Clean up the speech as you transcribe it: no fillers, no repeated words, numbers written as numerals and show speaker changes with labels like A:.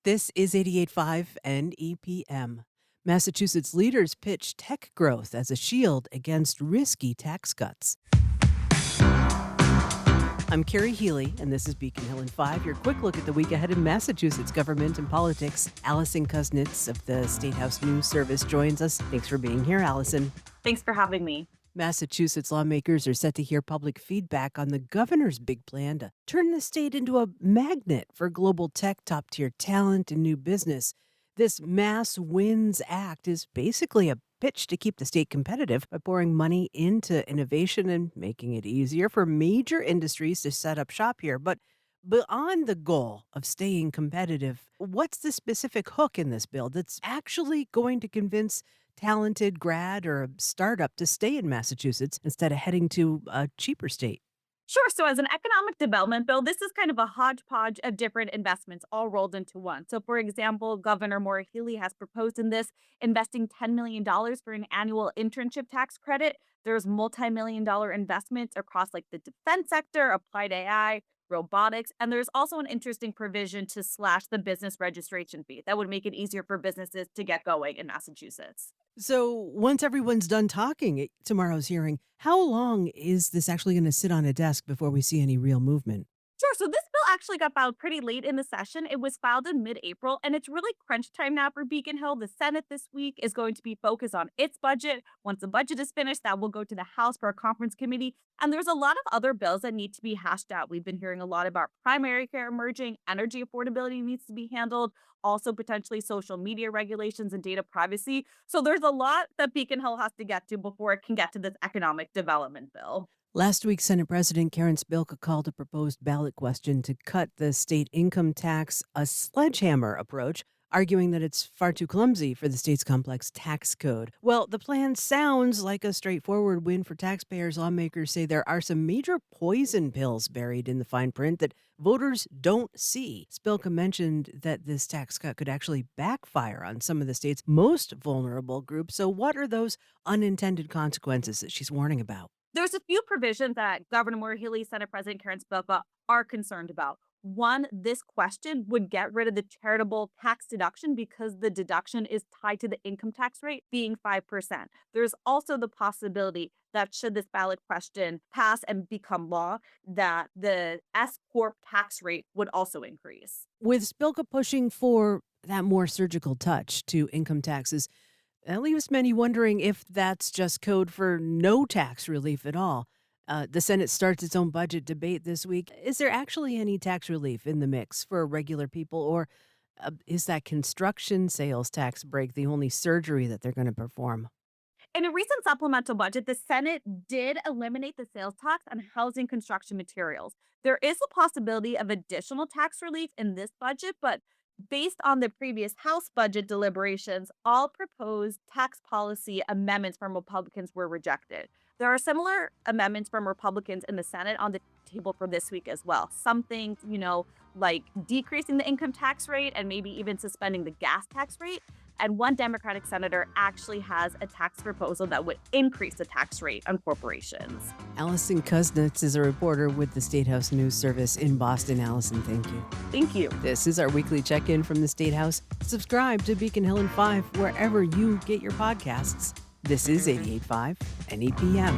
A: This is 88.5 NEPM. Massachusetts leaders pitch tech growth as a shield against risky tax cuts. I'm Carrie Healy, and this is Beacon Hill in 5, your quick look at the week ahead in Massachusetts government and politics. Allison Kuznets of the State House News Service joins us. Thanks for being here, Allison.
B: Thanks for having me.
A: Massachusetts lawmakers are set to hear public feedback on the governor's big plan to turn the state into a magnet for global tech, top-tier talent, and new business. This Mass Wins Act is basically a pitch to keep the state competitive by pouring money into innovation and making it easier for major industries to set up shop here. But beyond the goal of staying competitive, what's the specific hook in this bill that's actually going to convince talented grad or a startup to stay in Massachusetts instead of heading to a cheaper state?
B: Sure. So, as an economic development bill, this is kind of a hodgepodge of different investments all rolled into one. So, for example, Governor Maura Healey has proposed in this investing $10 million for an annual internship tax credit. There's multi-million dollar investments across like the defense sector, applied AI, robotics, and there's also an interesting provision to slash the business registration fee that would make it easier for businesses to get going in Massachusetts.
A: So, once everyone's done talking at tomorrow's hearing, how long is this actually going to sit on a desk before we see any real movement?
B: Sure. So this bill actually got filed pretty late in the session. It was filed in mid-April, and it's really crunch time now for Beacon Hill. The Senate this week is going to be focused on its budget. Once the budget is finished, that will go to the House for a conference committee. And there's a lot of other bills that need to be hashed out. We've been hearing a lot about primary care emerging, energy affordability needs to be handled, also potentially social media regulations and data privacy. So there's a lot that Beacon Hill has to get to before it can get to this economic development bill.
A: Last week, Senate President Karen Spilka called a proposed ballot question to cut the state income tax a sledgehammer approach, arguing that it's far too clumsy for the state's complex tax code. Well, the plan sounds like a straightforward win for taxpayers. Lawmakers say there are some major poison pills buried in the fine print that voters don't see. Spilka mentioned that this tax cut could actually backfire on some of the state's most vulnerable groups. So what are those unintended consequences that she's warning about?
B: There's a few provisions that Governor Maura Healey, Senate President Karen Spilka are concerned about. One, this question would get rid of the charitable tax deduction because the deduction is tied to the income tax rate being 5%. There's also the possibility that should this ballot question pass and become law, that the S Corp tax rate would also increase.
A: With Spilka pushing for that more surgical touch to income taxes, that leaves many wondering if that's just code for no tax relief at all. The Senate starts its own budget debate this week. Is there actually any tax relief in the mix for regular people, or is that construction sales tax break the only surgery that they're going to perform?
B: In a recent supplemental budget, the Senate did eliminate the sales tax on housing construction materials. There is a possibility of additional tax relief in this budget, but based on the previous House budget deliberations, all proposed tax policy amendments from Republicans were rejected. There are similar amendments from Republicans in the Senate on the table for this week as well. Some things, like decreasing the income tax rate and maybe even suspending the gas tax rate. And one Democratic senator actually has a tax proposal that would increase the tax rate on corporations.
A: Allison Kuznets is a reporter with the State House News Service in Boston. Allison, thank you.
B: Thank you.
A: This is our weekly check-in from the State House. Subscribe to Beacon Hill in 5 wherever you get your podcasts. This is 88.5 NEPM.